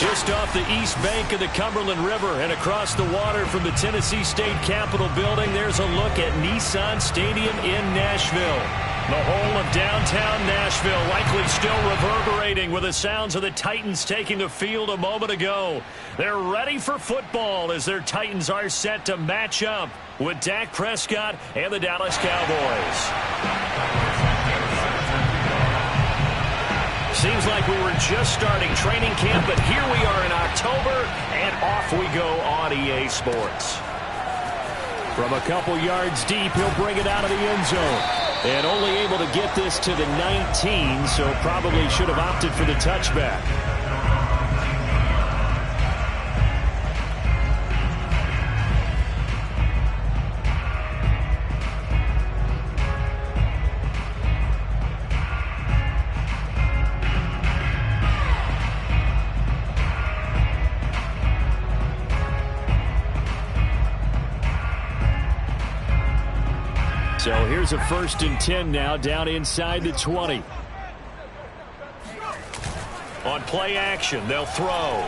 Just off the east bank of the Cumberland River and across the water from the Tennessee State Capitol building, there's a look at Nissan Stadium in Nashville. The whole of downtown Nashville likely still reverberating with the sounds of the Titans taking the field a moment ago. They're ready for football as their Titans are set to match up with Dak Prescott and the Dallas Cowboys. Seems like we were just starting training camp, but here we are in October, and off we go on EA Sports. From a couple yards deep, he'll bring it out of the end zone. And only able to get this to the 19, so probably should have opted for the touchback. So here's a 1st and 10 now, down inside the 20. On play action, they'll throw.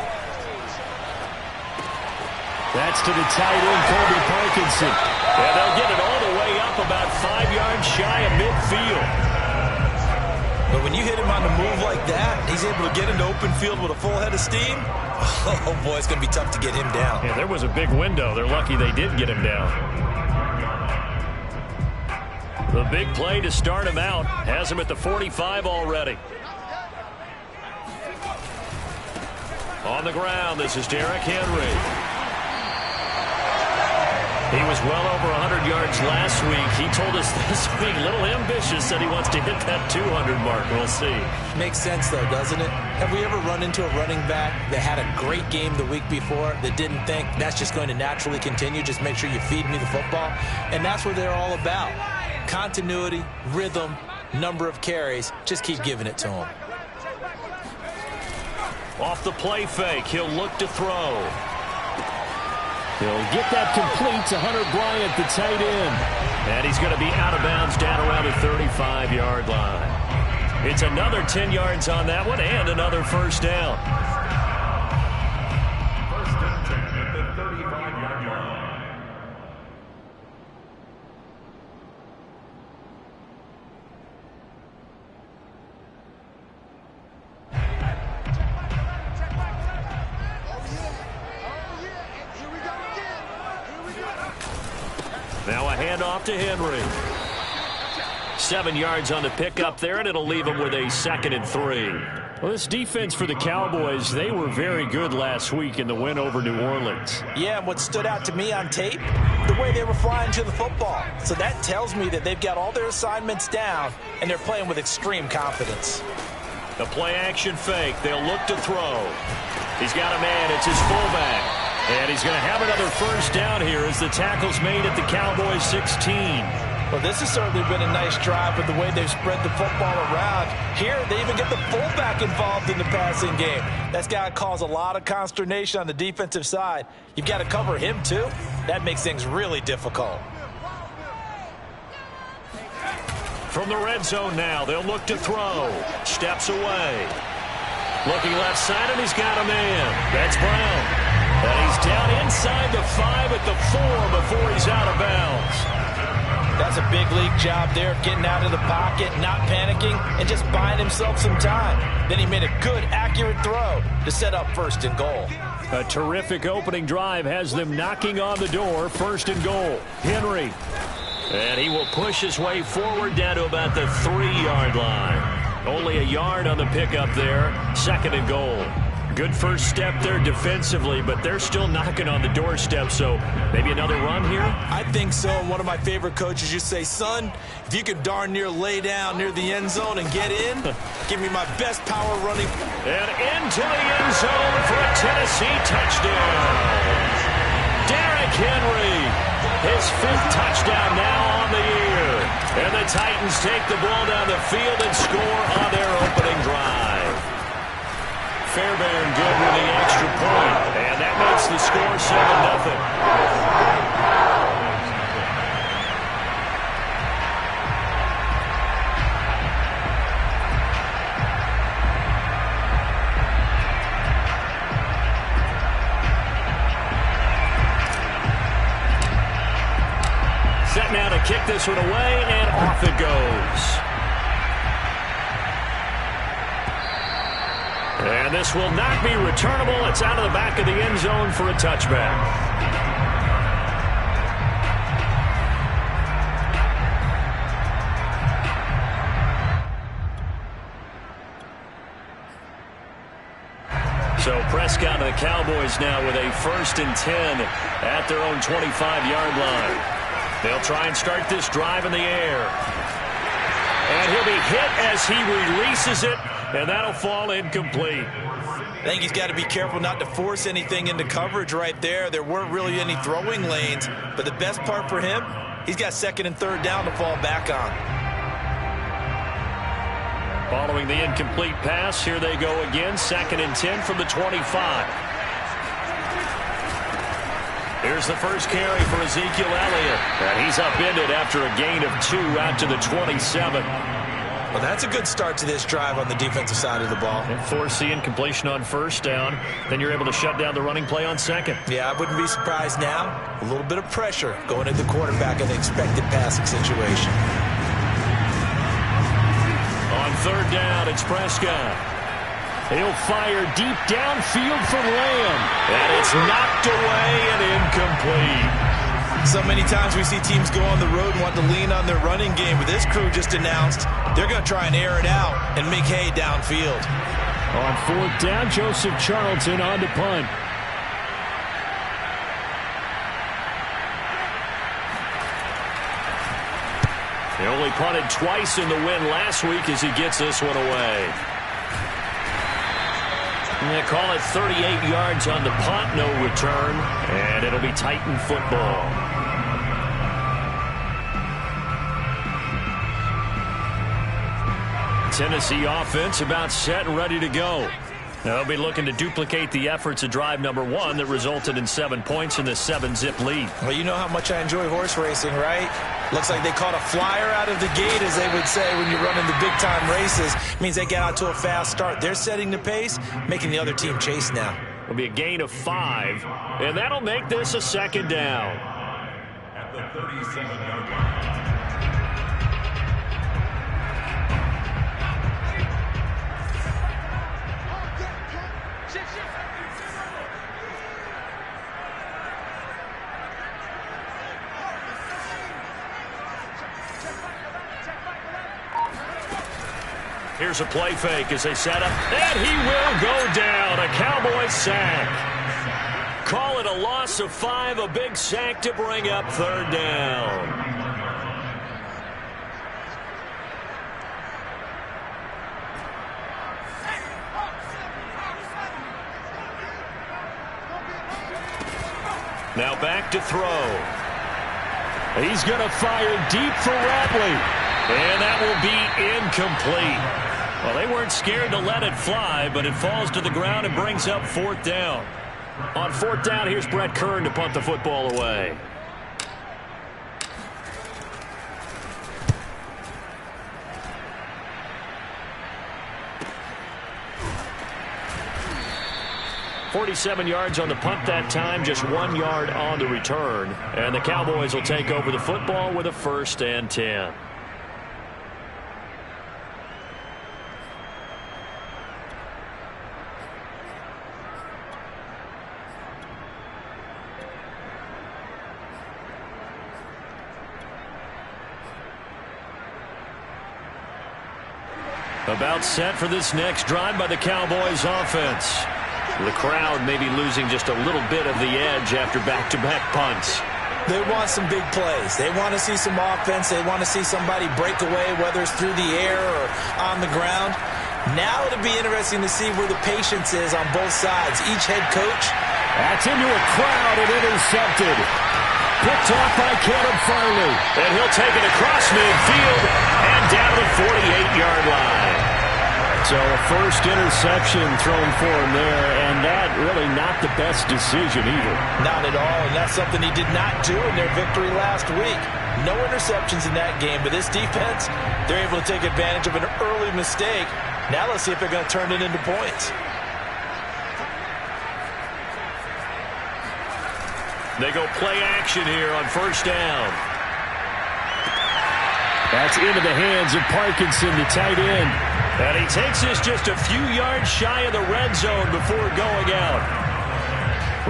That's to the tight end, Colby Parkinson. And they'll get it all the way up about 5 yards shy of midfield. But when you hit him on the move like that, he's able to get into open field with a full head of steam. Oh, boy, it's going to be tough to get him down. Yeah, there was a big window. They're lucky they did get him down. The big play to start him out has him at the 45 already. On the ground, this is Derrick Henry. He was well over 100 yards last week. He told us this week, a little ambitious, said he wants to hit that 200 mark. We'll see. Makes sense, though, doesn't it? Have we ever run into a running back that had a great game the week before that didn't think that's just going to naturally continue? Just make sure you feed me the football. And that's what they're all about. Continuity, rhythm, number of carries. Just keep giving it to him. Off the play fake, he'll look to throw. He'll get that complete to Hunter Bryant, the tight end. And he's going to be out of bounds down around the 35-yard line. It's another 10 yards on that one and another first down. First and 10 at the 35-yard line. Now a handoff to Henry. 7 yards on the pickup there, and it'll leave him with a 2nd and 3. Well, this defense for the Cowboys, they were very good last week in the win over New Orleans. Yeah, and what stood out to me on tape, the way they were flying to the football. So that tells me that they've got all their assignments down, and they're playing with extreme confidence. The play-action fake. They'll look to throw. He's got a man. It's his fullback. And he's going to have another first down here as the tackle's made at the Cowboys 16. Well, this has certainly been a nice drive with the way they've spread the football around. Here, they even get the fullback involved in the passing game. That's got to cause a lot of consternation on the defensive side. You've got to cover him, too. That makes things really difficult. From the red zone now, they'll look to throw. Steps away. Looking left side, and he's got a man. That's Brown. And he's down inside the 5 at the 4 before he's out of bounds. That's a big league job there of getting out of the pocket, not panicking, and just buying himself some time. Then he made a good, accurate throw to set up 1st and goal. A terrific opening drive has them knocking on the door. 1st and goal. Henry. And he will push his way forward down to about the 3-yard line. Only a yard on the pickup there. 2nd and goal. Good first step there defensively, but they're still knocking on the doorstep, so maybe another run here? I think so. One of my favorite coaches used to say, son, if you could darn near lay down near the end zone and get in, give me my best power running. And into the end zone for a Tennessee touchdown. Derrick Henry, his 5th touchdown now on the year. And the Titans take the ball down the field and score on their opening drive. Fairbairn good with the extra point, and that makes the score 7-0. now to kick this one away, and off it goes. And this will not be returnable. It's out of the back of the end zone for a touchback. So Prescott and the Cowboys now with a 1st and 10 at their own 25-yard line. They'll try and start this drive in the air. And he'll be hit as he releases it, and that'll fall incomplete. I think he's got to be careful not to force anything into coverage right there. There weren't really any throwing lanes, but the best part for him, he's got 2nd and 3rd down to fall back on. Following the incomplete pass, here they go again, 2nd and 10 from the 25. Here's the first carry for Ezekiel Elliott. And he's upended after a gain of 2 out to the 27. Well, that's a good start to this drive on the defensive side of the ball. And force the incompletion on 1st down. Then you're able to shut down the running play on 2nd. Yeah, I wouldn't be surprised now. A little bit of pressure going at the quarterback in an expected passing situation. On 3rd down, it's Prescott. He'll fire deep downfield for Lamb. And it's knocked away and incomplete. So many times we see teams go on the road and want to lean on their running game, but this crew just announced they're going to try and air it out and make hay downfield. On 4th down, Joseph Charlton on to punt. He only punted twice in the win last week as he gets this one away. And they call it 38 yards on the punt, no return, and it'll be Titan football. Tennessee offense about set and ready to go. Now they'll be looking to duplicate the efforts of drive number 1 that resulted in 7 points in the 7-zip lead. Well, you know how much I enjoy horse racing, right? Looks like they caught a flyer out of the gate, as they would say when you're running the big-time races. It means they get out to a fast start. They're setting the pace, making the other team chase now. It'll be a gain of 5, and that'll make this a 2nd down. At the 37-yard line. Here's a play fake as they set up, and he will go down. A Cowboys sack. Call it a loss of 5, a big sack to bring up 3rd down. Now back to throw. He's going to fire deep for Ratley. And that will be incomplete. Well, they weren't scared to let it fly, but it falls to the ground and brings up 4th down. On 4th down, here's Brett Kern to punt the football away. .47 yards on the punt that time, just 1 yard on the return. And the Cowboys will take over the football with a 1st and 10. About set for this next drive by the Cowboys offense. The crowd may be losing just a little bit of the edge after back-to-back punts. They want some big plays. They want to see some offense. They want to see somebody break away, whether it's through the air or on the ground. Now it'll be interesting to see where the patience is on both sides. Each head coach. That's into a crowd and intercepted. Picked off by Caleb Farley. And he'll take it across midfield and down the 48-yard line. So a first interception thrown for him there, and that really not the best decision either. Not at all, and that's something he did not do in their victory last week. No interceptions in that game, but this defense, they're able to take advantage of an early mistake. Now let's see if they're going to turn it into points. They go play action here on 1st down. That's into the hands of Parkinson, the tight end. And he takes this just a few yards shy of the red zone before going out.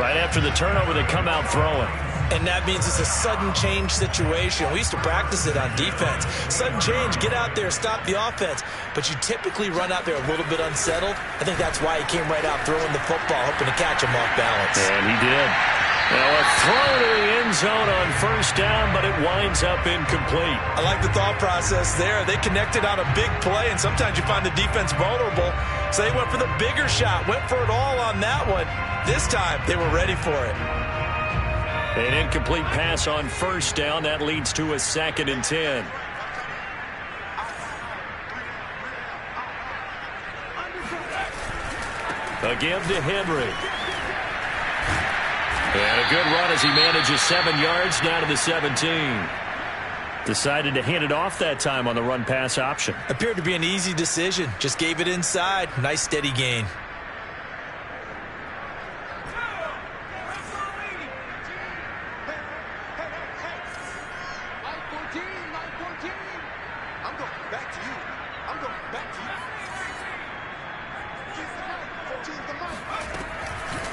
Right after the turnover, they come out throwing. And that means it's a sudden change situation. We used to practice it on defense. Sudden change, get out there, stop the offense. But you typically run out there a little bit unsettled. I think that's why he came right out throwing the football, hoping to catch him off balance. And he did. Now a throw to the end zone on first down, but it winds up incomplete. I like the thought process there. They connected on a big play, and sometimes you find the defense vulnerable. So they went for the bigger shot, went for it all on that one. This time, they were ready for it. An incomplete pass on first down. That leads to a 2nd and 10. A give to Henry. And a good run as he manages 7 yards down to the 17. Decided to hand it off that time on the run-pass option. Appeared to be an easy decision. Just gave it inside. Nice steady gain.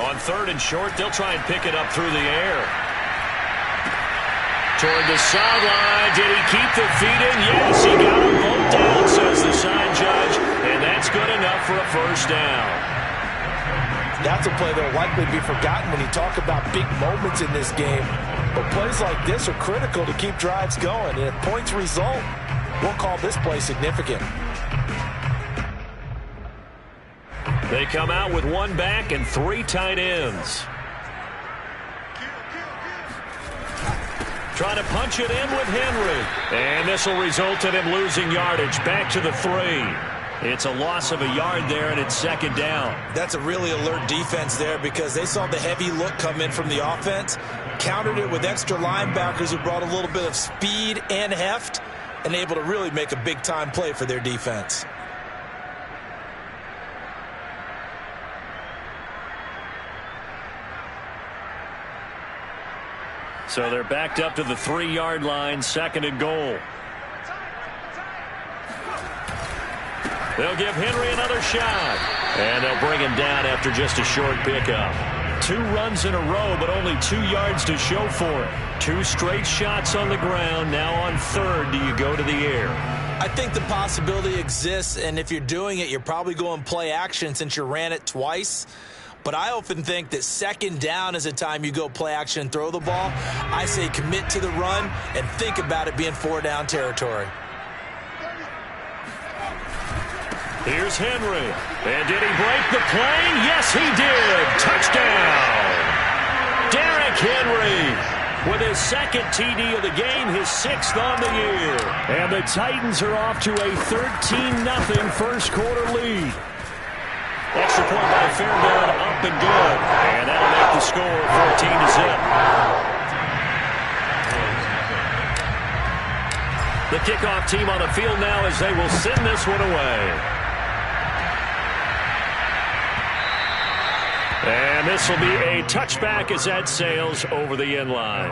On 3rd and short, they'll try and pick it up through the air. Toward the sideline. Did he keep the feet in? Yes, he got them both down, says the sign judge. And that's good enough for a first down. That's a play that will likely be forgotten when you talk about big moments in this game. But plays like this are critical to keep drives going. And if points result, we'll call this play significant. They come out with 1 back and 3 tight ends. Trying to punch it in with Henry. And this will result in him losing yardage. Back to the 3. It's a loss of a yard there, and it's 2nd down. That's a really alert defense there because they saw the heavy look come in from the offense, countered it with extra linebackers who brought a little bit of speed and heft, and able to really make a big-time play for their defense. So they're backed up to the 3-yard line, 2nd and goal. They'll give Henry another shot. And they'll bring him down after just a short pickup. 2 runs in a row, but only 2 yards to show for it. 2 straight shots on the ground. Now on 3rd, do you go to the air? I think the possibility exists, and if you're doing it, you're probably going play action since you ran it twice. But I often think that 2nd down is a time you go play action and throw the ball. I say commit to the run and think about it being 4-down territory. Here's Henry. And did he break the plane? Yes, he did. Touchdown. Derrick Henry with his 2nd TD of the game, his 6th on the year. And the Titans are off to a 13-0 first quarter lead. Extra point by Fairbairn, up and good. And that'll make the score 14-0. The kickoff team on the field now as they will send this one away. And this will be a touchback as that sails over the end line.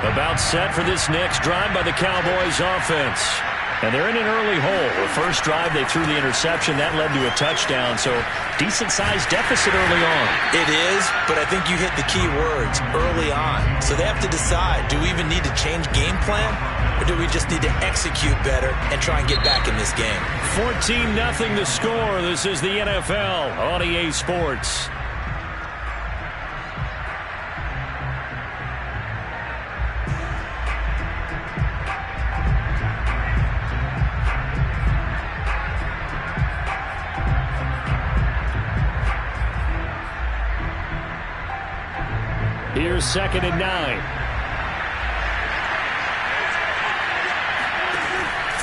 About set for this next drive by the Cowboys offense. And they're in an early hole. The first drive, they threw the interception. That led to a touchdown. So decent-sized deficit early on. It is, but I think you hit the key words, early on. So they have to decide, do we even need to change game plan? Or do we just need to execute better and try and get back in this game? 14-0 the score. This is the NFL on EA Sports. Here's 2nd and 9.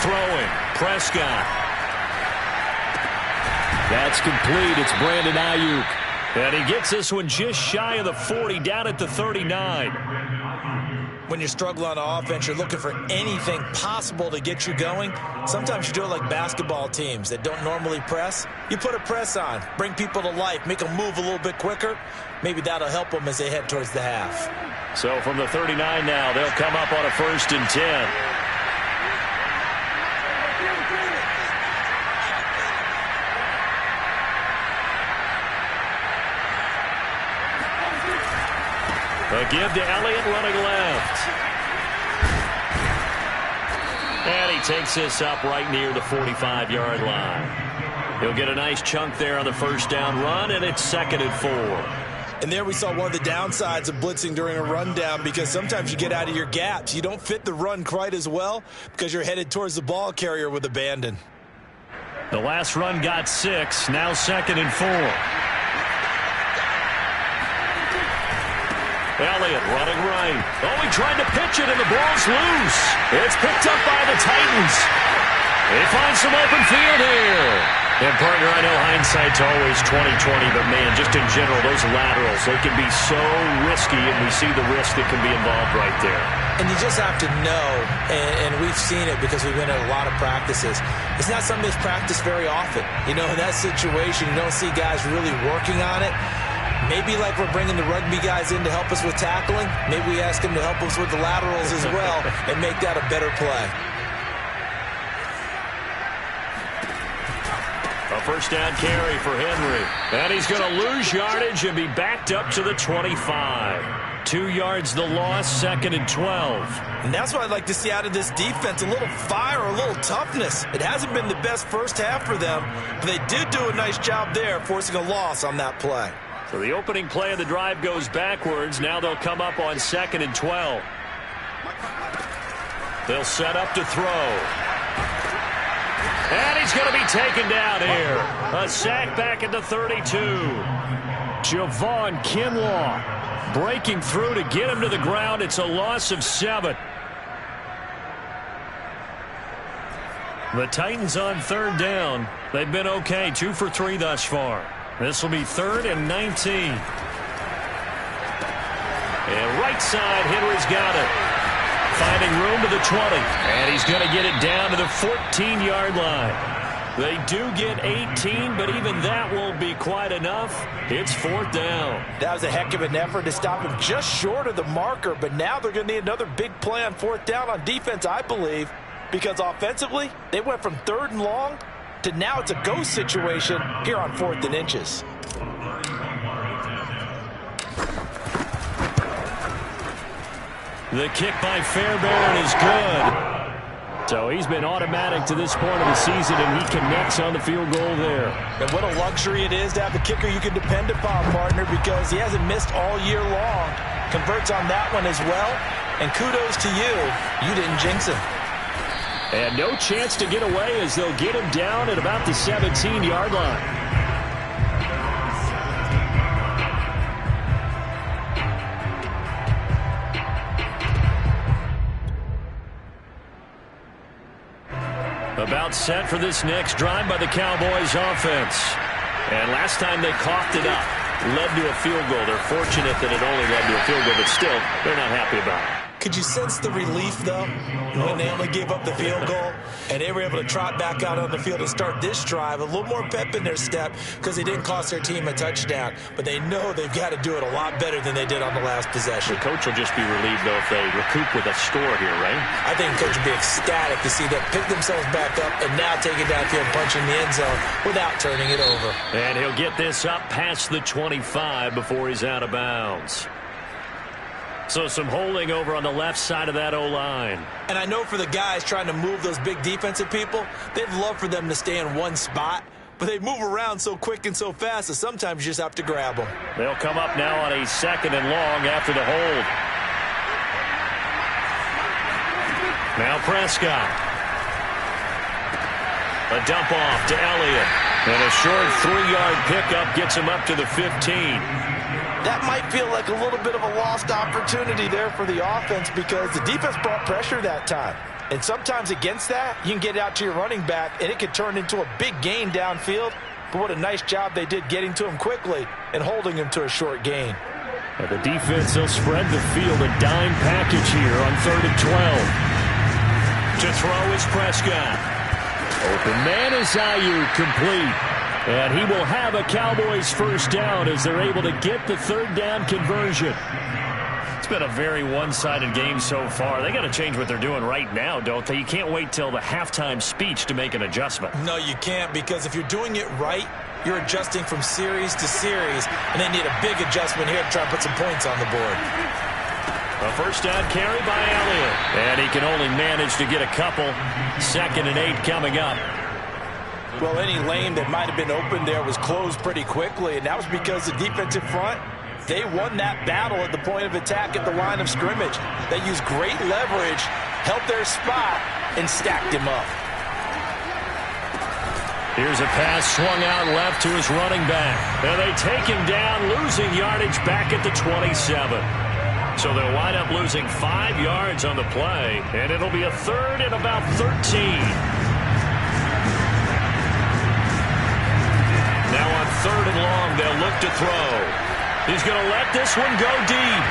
Throwing. Prescott. That's complete. It's Brandon Ayuk. And he gets this one just shy of the 40, down at the 39. when you're struggling on offense, you're looking for anything possible to get you going. Sometimes you do it like basketball teams that don't normally press. You put a press on, bring people to life, make them move a little bit quicker. Maybe that'll help them as they head towards the half. So from the 39 now, they'll come up on a 1st and 10. A give to Elliott running left. And he takes this up right near the 45-yard line. He'll get a nice chunk there on the first down run, and it's 2nd and 4. And there we saw one of the downsides of blitzing during a rundown, because sometimes you get out of your gaps. You don't fit the run quite as well because you're headed towards the ball carrier with abandon. The last run got 6, now 2nd and 4. Elliott running right. Oh, he tried to pitch it, and the ball's loose. It's picked up by the Titans. They find some open field here. And, partner, I know hindsight's always 20/20, but, man, just in general, those laterals, they can be so risky, and we see the risk that can be involved right there. And you just have to know, and we've seen it because we've been at a lot of practices, it's not something that's practiced very often. You know, in that situation, you don't see guys really working on it. Maybe like we're bringing the rugby guys in to help us with tackling, maybe we ask them to help us with the laterals as well and make that a better play. A first down carry for Henry. And he's going to lose yardage and be backed up to the 25. 2 yards the loss, 2nd and 12. And that's what I'd like to see out of this defense, a little fire, a little toughness. It hasn't been the best first half for them, but they did do a nice job there, forcing a loss on that play. So the opening play of the drive goes backwards. Now they'll come up on 2nd and 12. They'll set up to throw. And he's going to be taken down here. A sack back at the 32. Javon Kinlaw breaking through to get him to the ground. It's a loss of 7. The Titans on 3rd down. They've been okay, 2 for 3 thus far. This will be 3rd and 19. And right side, Henry's got it. Finding room to the 20. And he's going to get it down to the 14-yard line. They do get 18, but even that won't be quite enough. It's 4th down. That was a heck of an effort to stop him just short of the marker, but now they're going to need another big play on 4th down on defense, I believe, because offensively, they went from 3rd and long to now it's a go situation here on 4th and inches. The kick by Fairbairn is good. So he's been automatic to this point of the season, and he connects on the field goal there. And what a luxury it is to have a kicker you can depend upon, partner, because he hasn't missed all year long. Converts on that one as well. And kudos to you. You didn't jinx him. And no chance to get away as they'll get him down at about the 17-yard line. About set for this next drive by the Cowboys offense. And last time they coughed it up, led to a field goal. They're fortunate that it only led to a field goal, but still, they're not happy about it. Could you sense the relief, though, when they only gave up the field goal and they were able to trot back out on the field and start this drive? A little more pep in their step because they didn't cost their team a touchdown. But they know they've got to do it a lot better than they did on the last possession. The coach will just be relieved, though, if they recoup with a score here, right? I think the coach will be ecstatic to see them pick themselves back up and now take it downfield, punch in the end zone without turning it over. And he'll get this up past the 25 before he's out of bounds. So some holding over on the left side of that O-line. And I know for the guys trying to move those big defensive people, they'd love for them to stay in one spot, but they move around so quick and so fast that sometimes you just have to grab them. They'll come up now on a 2nd and long after the hold. Now Prescott. A dump off to Elliott. And a short 3-yard pickup gets him up to the 15. That might feel like a little bit of a lost opportunity there for the offense because the defense brought pressure that time. And sometimes against that, you can get out to your running back, and it could turn into a big gain downfield. But what a nice job they did getting to him quickly and holding him to a short gain. And the defense, they'll spread the field, a dime package here on 3rd and 12. To throw is Prescott. Open man is Ayuk, complete. And he will have a Cowboys first down as they're able to get the 3rd down conversion. It's been a very one-sided game so far. They got to change what they're doing right now, don't they? You can't wait till the halftime speech to make an adjustment. No, you can't, because if you're doing it right, you're adjusting from series to series, and they need a big adjustment here to try and put some points on the board. A first down carry by Elliott. And he can only manage to get a couple. 2nd and 8 coming up. Well, any lane that might have been open there was closed pretty quickly, and that was because the defensive front, they won that battle at the point of attack at the line of scrimmage. They used great leverage, held their spot, and stacked him up. Here's a pass swung out left to his running back. And they take him down, losing yardage back at the 27. So they'll wind up losing 5 yards on the play, and it'll be a 3rd and about 13. Now on 3rd and long, they'll look to throw. He's going to let this one go deep.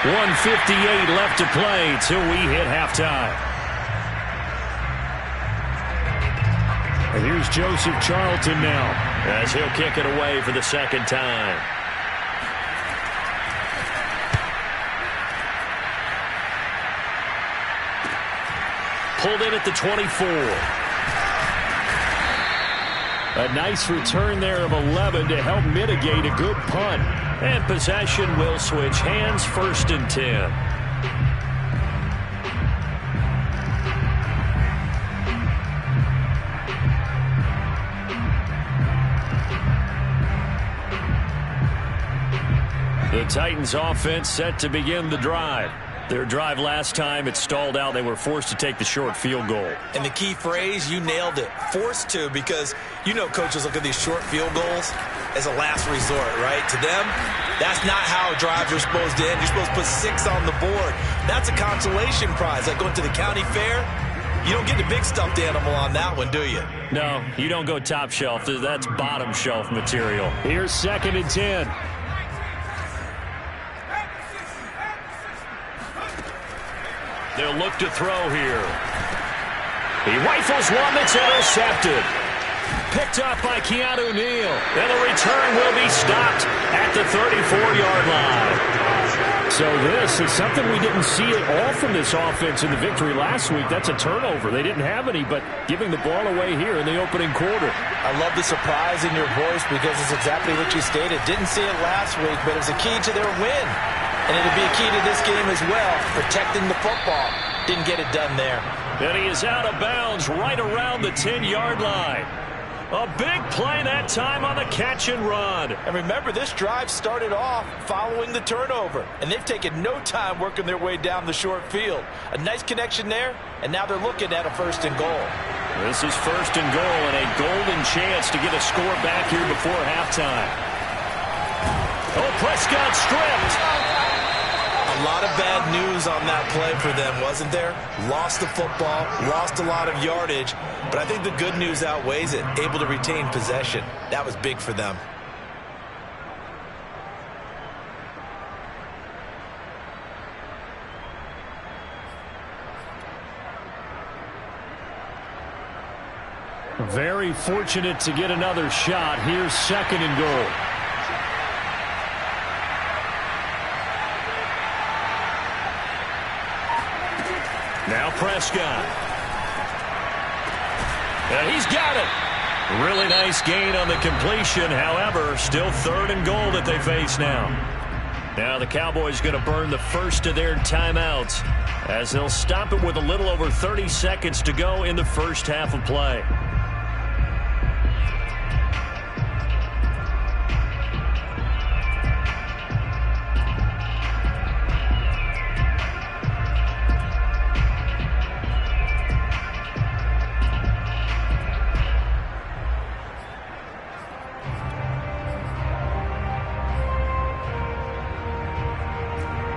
1:58 left to play till we hit halftime. And here's Joseph Charlton now, as he'll kick it away for the 2nd time. Pulled in at the 24. A nice return there of 11 to help mitigate a good punt. And possession will switch hands, 1st and 10. The Titans offense set to begin the drive. Their drive last time, it stalled out. They were forced to take the short field goal. And the key phrase, you nailed it, forced to, because you know coaches look at these short field goals as a last resort, right? To them, that's not how drives are supposed to end. You're supposed to put 6 on the board. That's a consolation prize. Like going to the county fair, you don't get the big stuffed animal on that one, do you? No, you don't go top shelf. That's bottom shelf material. Here's 2nd and 10. They'll look to throw here. He rifles one that's intercepted. Picked up by Keanu Neal. And the return will be stopped at the 34-yard line. So this is something we didn't see at all from this offense in the victory last week. That's a turnover. They didn't have any, but giving the ball away here in the opening quarter. I love the surprise in your voice because it's exactly what you stated. Didn't see it last week, but it was a key to their win. And it'll be a key to this game as well, protecting the football. Didn't get it done there. And he is out of bounds right around the 10-yard line. A big play that time on the catch and run. And remember, this drive started off following the turnover. And they've taken no time working their way down the short field. A nice connection there, and now they're looking at a 1st and goal. This is 1st and goal and a golden chance to get a score back here before halftime. Oh, Prescott stripped. A lot of bad news on that play for them, wasn't there? Lost the football, lost a lot of yardage, but I think the good news outweighs it. Able to retain possession. That was big for them. Very fortunate to get another shot. Here's 2nd and goal. Now Prescott. And he's got it. Really nice gain on the completion. However, still 3rd and goal that they face now. Now the Cowboys going to burn the first of their timeouts as they'll stop it with a little over 30 seconds to go in the first half of play.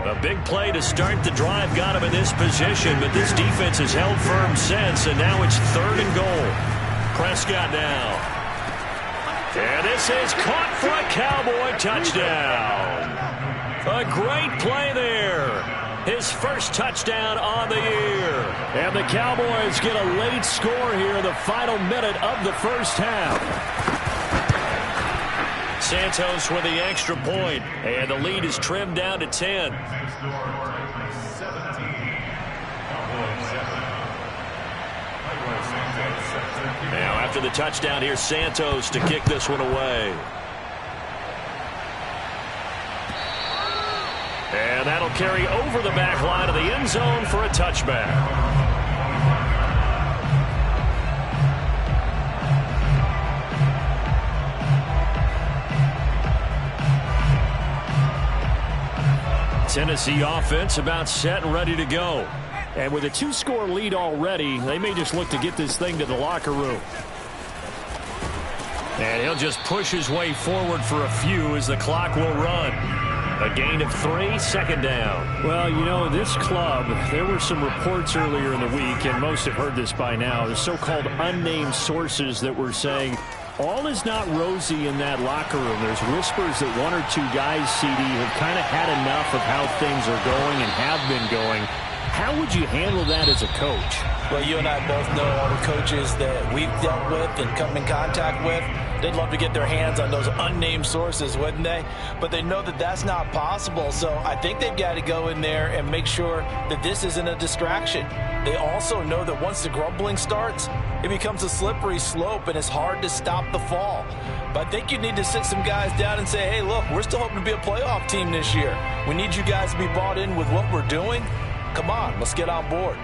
A big play to start the drive got him in this position, but this defense has held firm since, and now it's 3rd and goal. Prescott now. And this is caught for a Cowboy touchdown. A great play there. His first touchdown on the year. And the Cowboys get a late score here in the final minute of the first half. Santos with the extra point, and the lead is trimmed down to 10. Now after the touchdown, here's Santos to kick this one away. And that'll carry over the back line of the end zone for a touchback. Tennessee offense about set and ready to go. And with a 2-score lead already, they may just look to get this thing to the locker room. And he'll just push his way forward for a few as the clock will run. A gain of 3, second down. Well, you know, this club, there were some reports earlier in the week, and most have heard this by now, the so-called unnamed sources that were saying all is not rosy in that locker room. There's whispers that 1 or 2 guys, CD, have kind of had enough of how things are going and have been going. How would you handle that as a coach? Well, you and I both know all the coaches that we've dealt with and come in contact with. They'd love to get their hands on those unnamed sources, wouldn't they? But they know that that's not possible. So I think they've got to go in there and make sure that this isn't a distraction. They also know that once the grumbling starts, it becomes a slippery slope and it's hard to stop the fall. But I think you need to sit some guys down and say, hey, look, we're still hoping to be a playoff team this year. We need you guys to be bought in with what we're doing. Come on, let's get on board.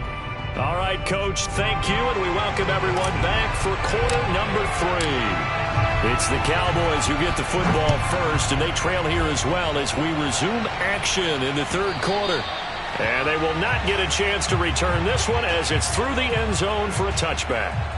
All right, Coach, thank you, and we welcome everyone back for quarter number 3. It's the Cowboys who get the football first, and they trail here as well as we resume action in the third quarter. And they will not get a chance to return this one as it's through the end zone for a touchback.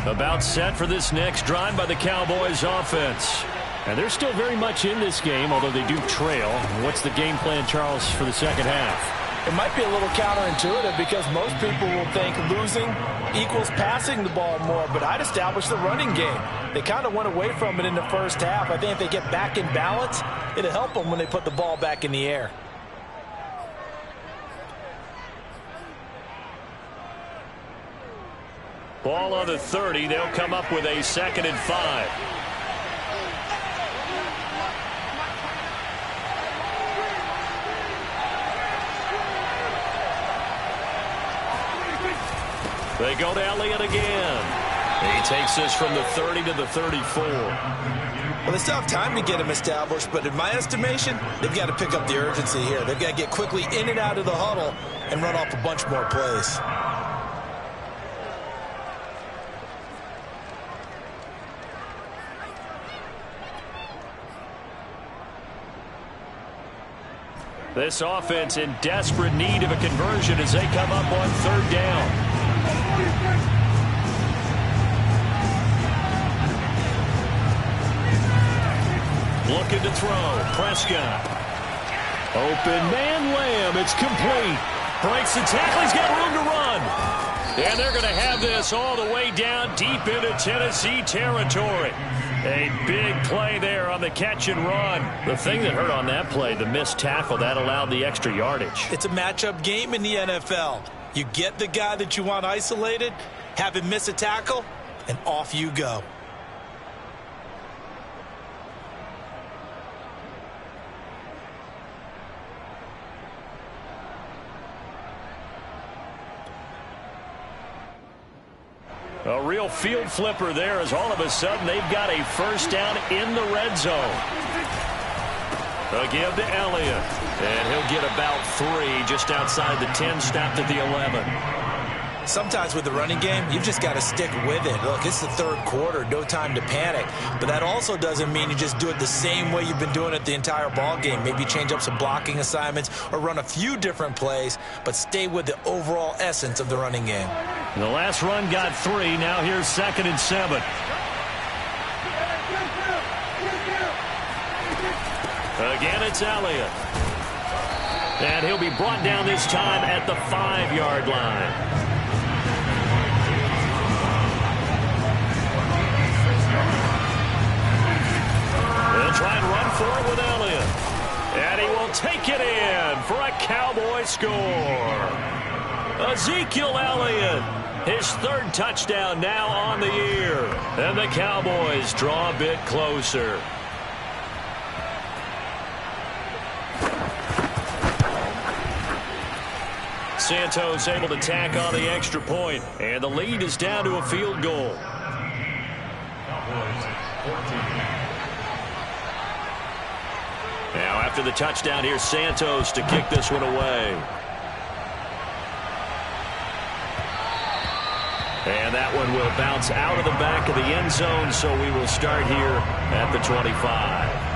About set for this next drive by the Cowboys offense. And they're still very much in this game, although they do trail. What's the game plan, Charles, for the second half? It might be a little counterintuitive because most people will think losing equals passing the ball more, but I'd establish the running game. They kind of went away from it in the first half. I think if they get back in balance, it'll help them when they put the ball back in the air. Ball on the 30. They'll come up with a 2nd and 5. They go to Elliott again. He takes this from the 30 to the 34. Well, they still have time to get him established, but in my estimation, they've got to pick up the urgency here. They've got to get quickly in and out of the huddle and run off a bunch more plays. This offense in desperate need of a conversion as they come up on 3rd down. Looking to throw. Prescott. Open man Lamb. It's complete. Breaks the tackle. He's got room to run. And they're going to have this all the way down deep into Tennessee territory. A big play there on the catch and run. The thing that hurt on that play, the missed tackle, that allowed the extra yardage. It's a matchup game in the NFL. You get the guy that you want isolated, have him miss a tackle, and off you go. A real field flipper there as all of a sudden they've got a first down in the red zone. A give to Elliott. And he'll get about 3 just outside the 10, stopped at the 11. Sometimes with the running game, you've just got to stick with it. Look, it's the third quarter, no time to panic. But that also doesn't mean you just do it the same way you've been doing it the entire ball game. Maybe change up some blocking assignments or run a few different plays, but stay with the overall essence of the running game. The last run got 3. Now here's 2nd and 7. Again, it's Elliott. And he'll be brought down this time at the 5-yard line. They'll try and run for it with Elliott. And he will take it in for a Cowboy score. Ezekiel Elliott, his 3rd touchdown now on the year. And the Cowboys draw a bit closer. Santos able to tack on the extra point, and the lead is down to a field goal. Now after the touchdown, here's Santos to kick this one away. And that one will bounce out of the back of the end zone, so we will start here at the 25.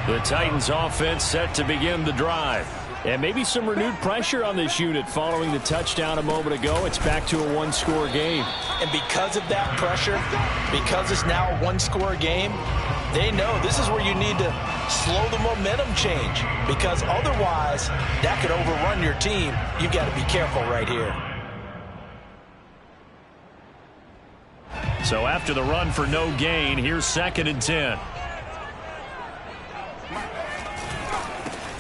The Titans offense set to begin the drive. And maybe some renewed pressure on this unit following the touchdown a moment ago. It's back to a 1-score game. And because of that pressure, because it's now a 1-score game, they know this is where you need to slow the momentum change. Because otherwise, that could overrun your team. You've got to be careful right here. So after the run for no gain, here's 2nd and 10.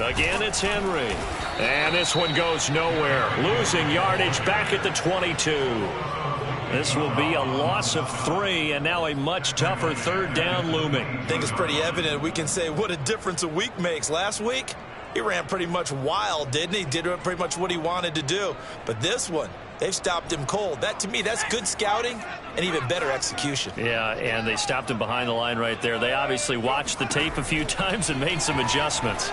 Again, it's Henry. And this one goes nowhere. Losing yardage back at the 22. This will be a loss of 3, and now a much tougher 3rd down looming. I think it's pretty evident. We can say what a difference a week makes. Last week, he ran pretty much wild, didn't he? Did pretty much what he wanted to do. But this one, they've stopped him cold. That, to me, that's good scouting and even better execution. Yeah, and they stopped him behind the line right there. They obviously watched the tape a few times and made some adjustments.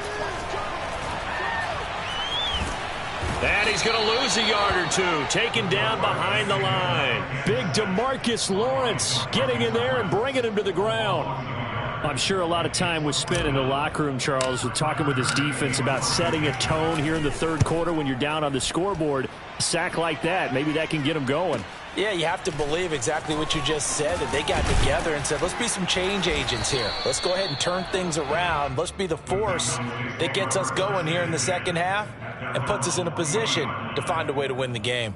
And he's going to lose a yard or 2. Taken down behind the line. Big DeMarcus Lawrence getting in there and bringing him to the ground. I'm sure a lot of time was spent in the locker room, Charles, with talking with his defense about setting a tone here in the 3rd quarter when you're down on the scoreboard. A sack like that, maybe that can get him going. Yeah, you have to believe exactly what you just said, that they got together and said, let's be some change agents here. Let's go ahead and turn things around. Let's be the force that gets us going here in the 2nd half and puts us in a position to find a way to win the game.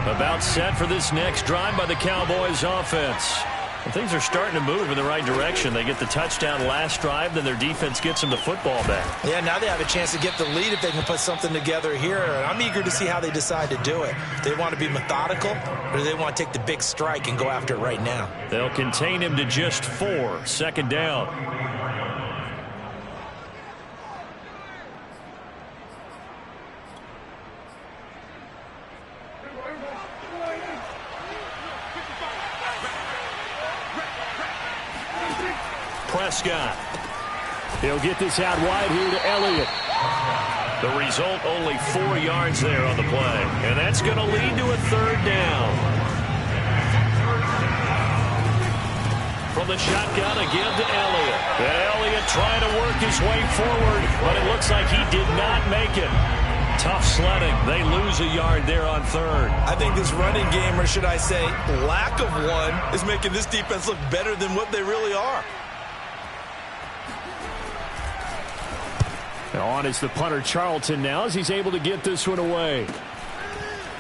About set for this next drive by the Cowboys offense. Well, things are starting to move in the right direction. They get the touchdown last drive, then their defense gets them the football back. Yeah, now they have a chance to get the lead if they can put something together here. And I'm eager to see how they decide to do it. Do they want to be methodical, or do they want to take the big strike and go after it right now? They'll contain him to just 4. 2nd down. Prescott. He'll get this out wide here to Elliott. The result, only 4 yards there on the play. And that's going to lead to a 3rd down. From the shotgun again to Elliott. And Elliott trying to work his way forward, but it looks like he did not make it. Tough sledding. They lose a yard there on 3rd. I think this running game, or should I say lack of one, is making this defense look better than what they really are. On is the punter Charlton now as he's able to get this one away.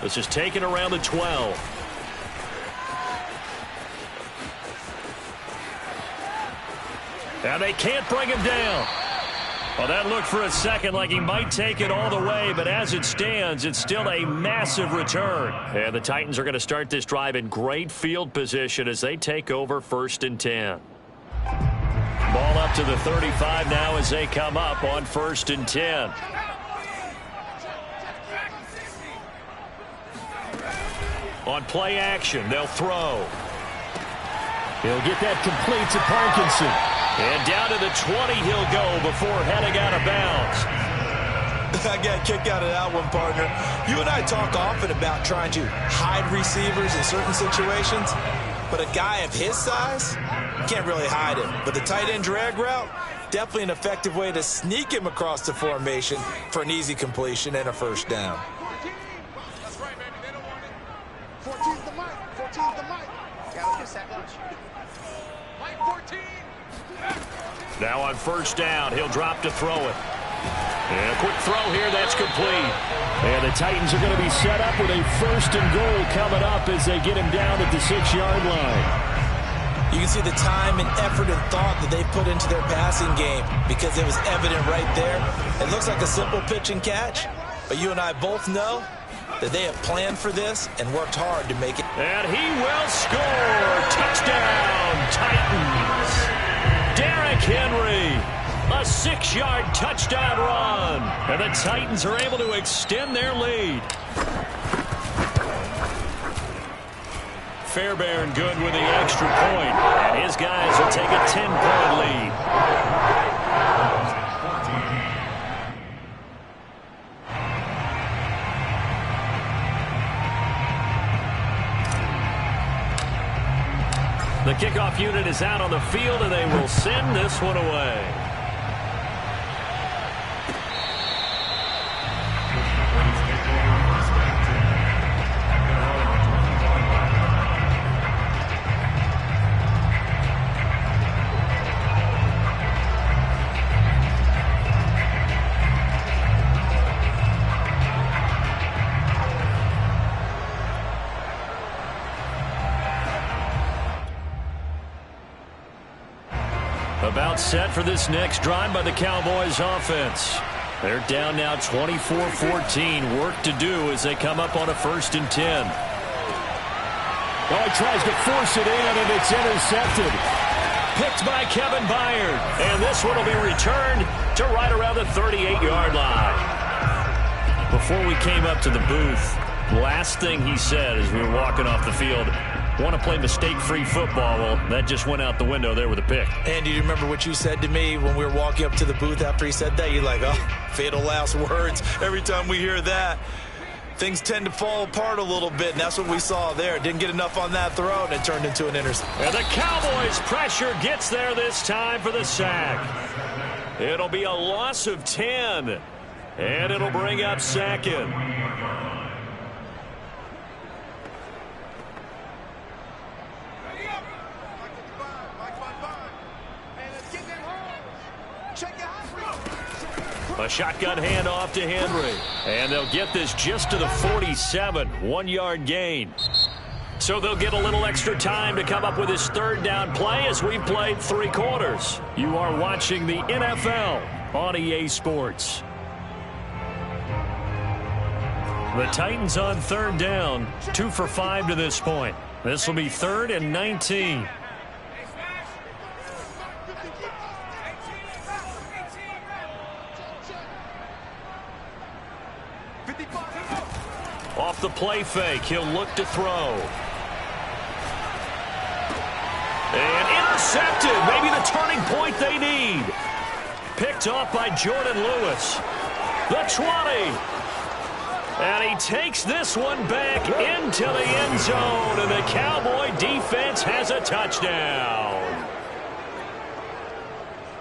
This is taken around the 12. And they can't bring him down. Well, that looked for a second like he might take it all the way, but as it stands, it's still a massive return. And the Titans are going to start this drive in great field position as they take over 1st and 10. Ball up to the 35 now as they come up on 1st and 10. On play action, they'll throw. He'll get that complete to Parkinson. And down to the 20 he'll go before heading out of bounds. I got a kick out of that one, partner. You and I talk often about trying to hide receivers in certain situations, but a guy of his size can't really hide him. But the tight end drag route, definitely an effective way to sneak him across the formation for an easy completion and a first down. That's right, baby. They don't want it. 14's the mic. 14's the mic. Gotta get that lunch. Mike 14. Now on first down, he'll drop to throw it. And a quick throw here, that's complete. And the Titans are going to be set up with a first and goal coming up as they get him down at the 6-yard line. You can see the time and effort and thought that they put into their passing game because it was evident right there. It looks like a simple pitch and catch, but you and I both know that they have planned for this and worked hard to make it. And he will score. Touchdown, Titans. Derrick Henry. A 6-yard touchdown run. And the Titans are able to extend their lead. Fairbairn good with the extra point. And his guys will take a 10-point lead. The kickoff unit is out on the field, and they will send this one away. About set for this next drive by the Cowboys offense. They're down now 24-14. Work to do as they come up on a 1st and 10. Oh, he tries to force it in, and it's intercepted. Picked by Kevin Byard. And this one will be returned to right around the 38-yard line. Before we came up to the booth, last thing he said as we were walking off the field, want to play mistake-free football. Well, that just went out the window there with a pick. And do you remember what you said to me when we were walking up to the booth after he said that? You're like, oh, fatal last words. Every time we hear that, things tend to fall apart a little bit, and that's what we saw there. Didn't get enough on that throw, and it turned into an interception. And the Cowboys' pressure gets there this time for the sack. It'll be a loss of 10, and it'll bring up 2nd. A shotgun handoff to Henry. And they'll get this just to the 47. 1-yard gain. So they'll get a little extra time to come up with his 3rd down play as we've played 3 quarters. You are watching the NFL on EA Sports. The Titans on 3rd down. 2 for 5 to this point. This will be 3rd and 19. Off the play fake, he'll look to throw. And intercepted. Maybe the turning point they need. Picked off by Jordan Lewis. The 20. And he takes this one back into the end zone. And the Cowboy defense has a touchdown.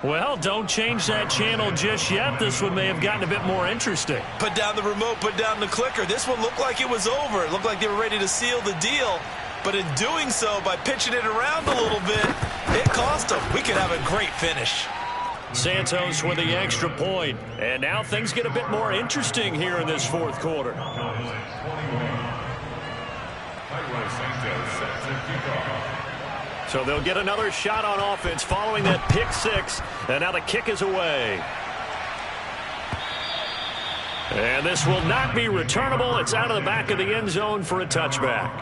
Well, don't change that channel just yet. This one may have gotten a bit more interesting. Put down the remote, put down the clicker. This one looked like it was over. It looked like they were ready to seal the deal. But in doing so, by pitching it around a little bit, it cost them. We could have a great finish. Santos with the extra point. And now things get a bit more interesting here in this 4th quarter. So they'll get another shot on offense following that pick 6. And now the kick is away. And this will not be returnable. It's out of the back of the end zone for a touchback.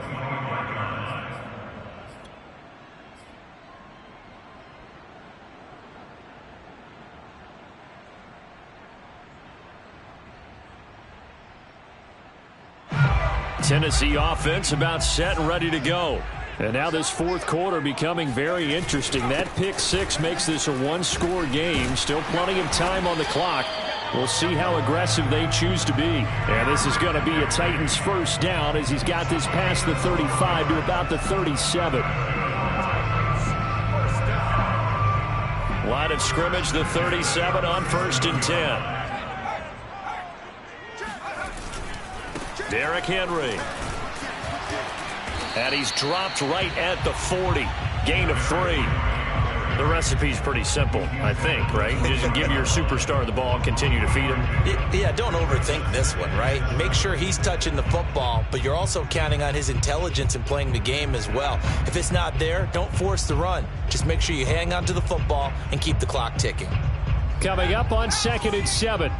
Tennessee offense about set and ready to go. And now this fourth quarter becoming very interesting. That pick six makes this a one-score game. Still plenty of time on the clock. We'll see how aggressive they choose to be. And this is going to be a Titans first down as he's got this past the 35 to about the 37. Line of scrimmage, the 37 on 1st and 10. Derrick Henry. And he's dropped right at the 40. Gain of 3. The recipe's pretty simple, I think, right? You just give your superstar the ball and continue to feed him. Yeah, don't overthink this one, right? Make sure he's touching the football, but you're also counting on his intelligence in playing the game as well. If it's not there, don't force the run. Just make sure you hang on to the football and keep the clock ticking. Coming up on 2nd and 7.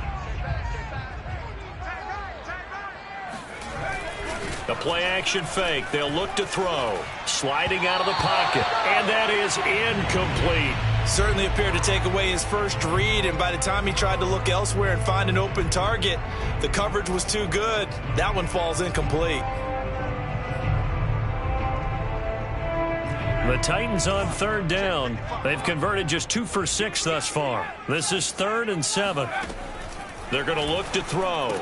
The play-action fake. They'll look to throw. Sliding out of the pocket. And that is incomplete. Certainly appeared to take away his first read, and by the time he tried to look elsewhere and find an open target, the coverage was too good. That one falls incomplete. The Titans on 3rd down. They've converted just 2 for 6 thus far. This is 3rd and 7. They're going to look to throw.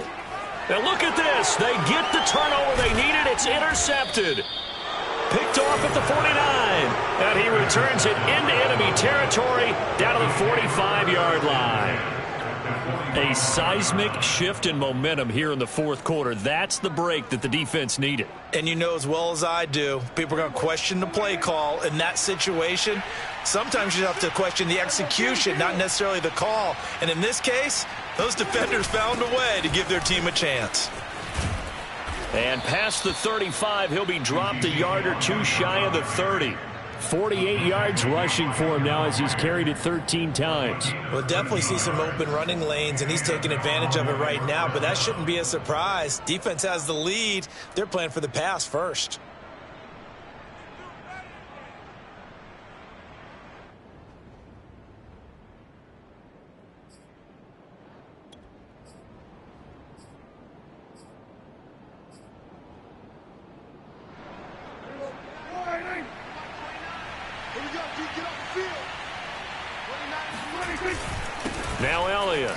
And look at this. They get the turnover they needed. It's intercepted. Picked off at the 49. And he returns it into enemy territory down to the 45-yard line. A seismic shift in momentum here in the fourth quarter. That's the break that the defense needed. And you know as well as I do, people are going to question the play call in that situation. Sometimes you have to question the execution, not necessarily the call. And in this case, those defenders found a way to give their team a chance. And past the 35, he'll be dropped a yard or two shy of the 30. 48 yards rushing for him now as he's carried it 13 times. We'll definitely see some open running lanes, and he's taking advantage of it right now, but that shouldn't be a surprise. Defense has the lead. They're playing for the pass first. Now Elliott.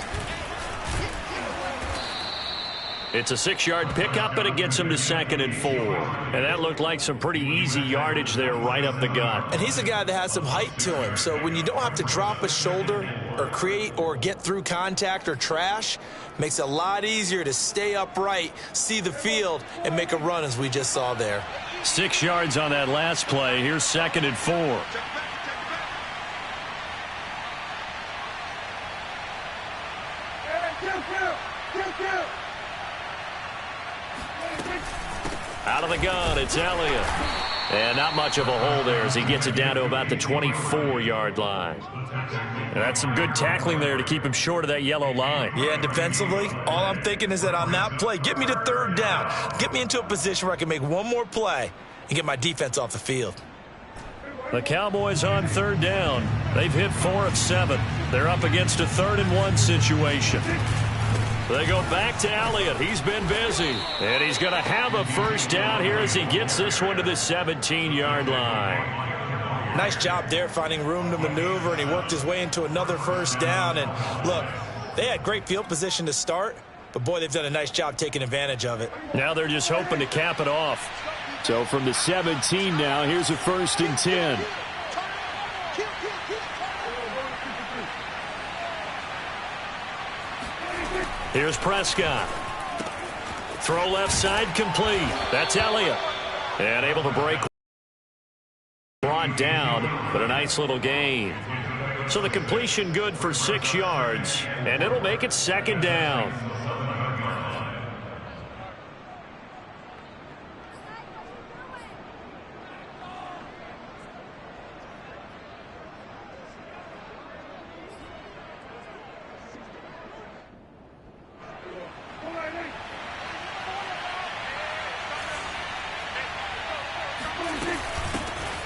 It's a 6-yard pickup, and it gets him to 2nd and 4. And that looked like some pretty easy yardage there right up the gut. And he's a guy that has some height to him. So when you don't have to drop a shoulder or create or get through contact or trash, makes it a lot easier to stay upright, see the field, and make a run as we just saw there. 6 yards on that last play. Here's 2nd and 4. Out of the gun, it's Elliott. And not much of a hole there as he gets it down to about the 24-yard line. And that's some good tackling there to keep him short of that yellow line. Yeah, and defensively, all I'm thinking is that on that play, get me to 3rd down. Get me into a position where I can make one more play and get my defense off the field. The Cowboys on 3rd down. They've hit 4 of 7. They're up against a 3rd and 1 situation. They go back to Elliott. He's been busy. And he's going to have a first down here as he gets this one to the 17-yard line. Nice job there finding room to maneuver, and he worked his way into another first down. And look, they had great field position to start, but boy, they've done a nice job taking advantage of it. Now they're just hoping to cap it off. So from the 17 now, here's a 1st and 10. Here's Prescott. Throw left side complete. That's Elliott. And able to break. Brought down, but a nice little gain. So the completion good for 6 yards, and it'll make it 2nd down.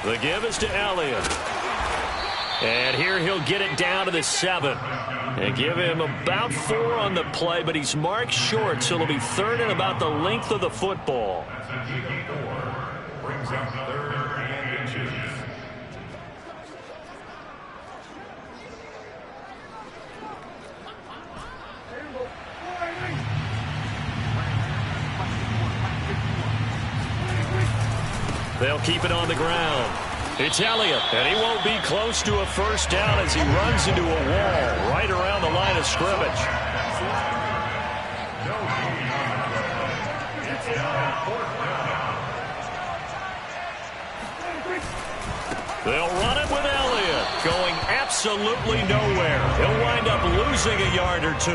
The give is to Elliott. And here he'll get it down to the 7. And give him about 4 on the play, but he's marked short, so it'll be 3rd and about the length of the football. Brings up 3rd and inches. They'll keep it on the ground. It's Elliott, and he won't be close to a first down as he runs into a wall right around the line of scrimmage. They'll run it with Elliott, going absolutely nowhere. He'll wind up losing a yard or 2.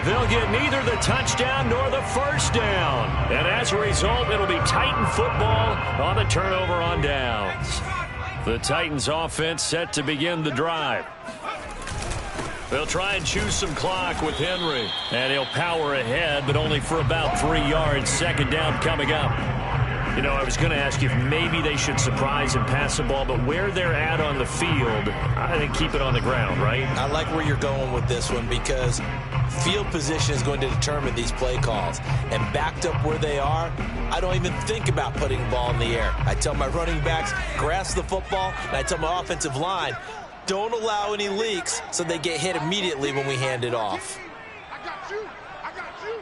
They'll get neither the touchdown nor the first down. And as a result, it'll be Titan football on the turnover on downs. The Titans offense set to begin the drive. They'll try and choose some clock with Henry. And he'll power ahead, but only for about 3 yards. Second down coming up. You know, I was going to ask you if maybe they should surprise and pass the ball, but where they're at on the field, I think keep it on the ground, right? I like where you're going with this one because field position is going to determine these play calls. And backed up where they are, I don't even think about putting the ball in the air. I tell my running backs, grasp the football, and I tell my offensive line, don't allow any leaks so they get hit immediately when we hand it off. I got you. I got you.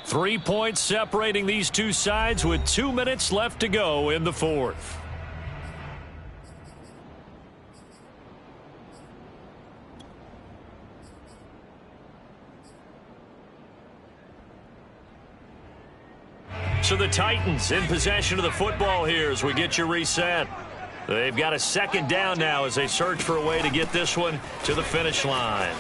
3 points separating these two sides with 2 minutes left to go in the 4th. So the Titans in possession of the football here as we get you reset. They've got a second down now as they search for a way to get this one to the finish line.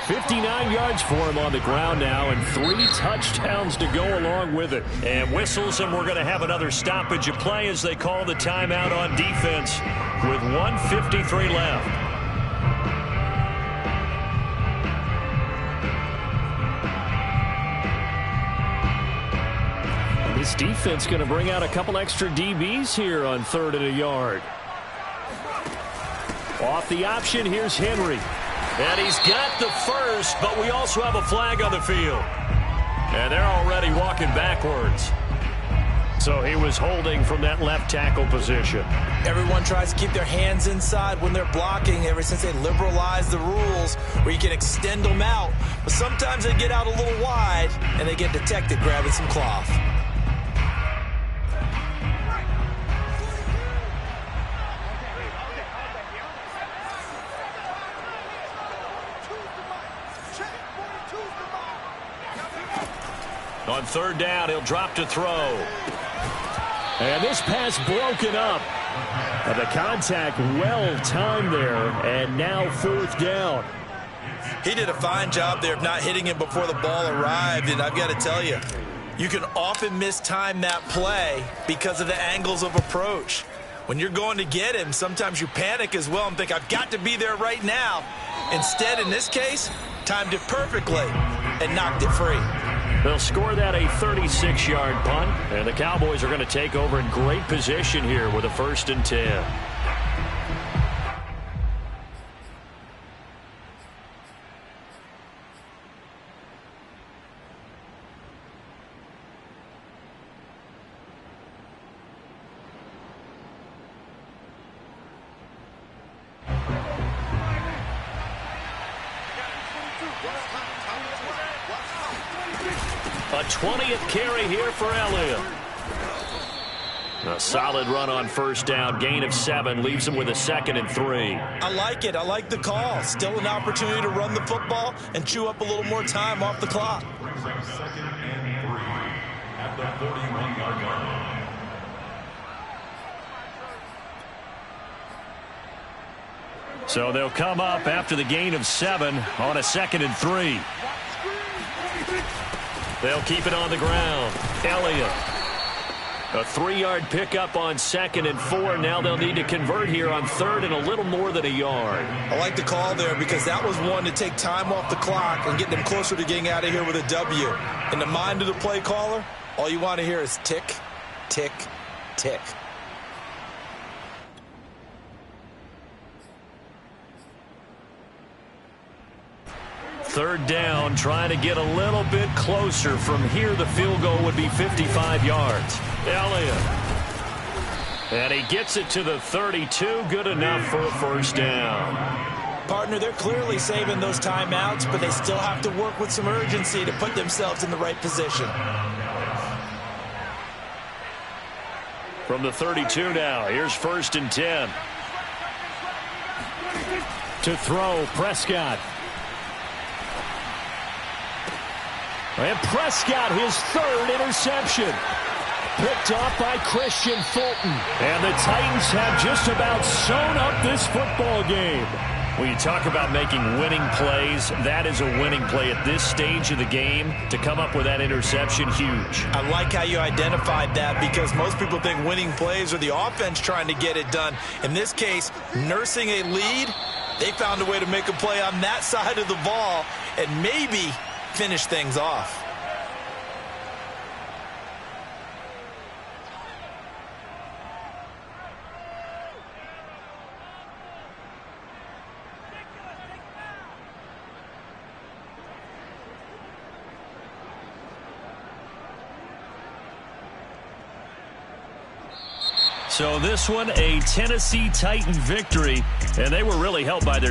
59 yards for him on the ground now and 3 touchdowns to go along with it. And whistles, and we're going to have another stoppage of play as they call the timeout on defense with 1:53 left. This defense going to bring out a couple extra DBs here on 3rd and a yard. Off the option, here's Henry. And he's got the first, but we also have a flag on the field. And they're already walking backwards. So he was holding from that left tackle position. Everyone tries to keep their hands inside when they're blocking ever since they liberalized the rules where you can extend them out. But sometimes they get out a little wide and they get detected grabbing some cloth. On 3rd down, he'll drop to throw. And this pass broken up. And the contact well timed there. And now 4th down. He did a fine job there of not hitting him before the ball arrived. And I've got to tell you, you can often mistime that play because of the angles of approach. When you're going to get him, sometimes you panic as well and think, I've got to be there right now. Instead, in this case, timed it perfectly and knocked it free. They'll score that a 36-yard punt, and the Cowboys are going to take over in great position here with a 1st and 10. A 20th carry here for Elliott. A solid run on 1st down. Gain of 7 leaves him with a 2nd and 3. I like it. I like the call. Still an opportunity to run the football and chew up a little more time off the clock. 2nd and 3 at the 31-yard line. So they'll come up after the gain of 7 on a 2nd and 3. They'll keep it on the ground. Elliott. A 3-yard pickup on 2nd and 4. Now they'll need to convert here on 3rd and a little more than a yard. I like the call there because that was one to take time off the clock and get them closer to getting out of here with a W. In the mind of the play caller, all you want to hear is tick, tick, tick. Third down, trying to get a little bit closer. From here, the field goal would be 55 yards. Elliott. And he gets it to the 32. Good enough for a first down. Partner, they're clearly saving those timeouts, but they still have to work with some urgency to put themselves in the right position. From the 32 now, here's 1st and 10. To throw, Prescott. And Prescott, his 3rd interception. Picked off by Christian Fulton. And the Titans have just about sewn up this football game. When you talk about making winning plays, that is a winning play at this stage of the game. To come up with that interception, huge. I like how you identified that because most people think winning plays are the offense trying to get it done. In this case, nursing a lead, they found a way to make a play on that side of the ball and maybe finish things off. So this one, a Tennessee Titan victory, and they were really helped by their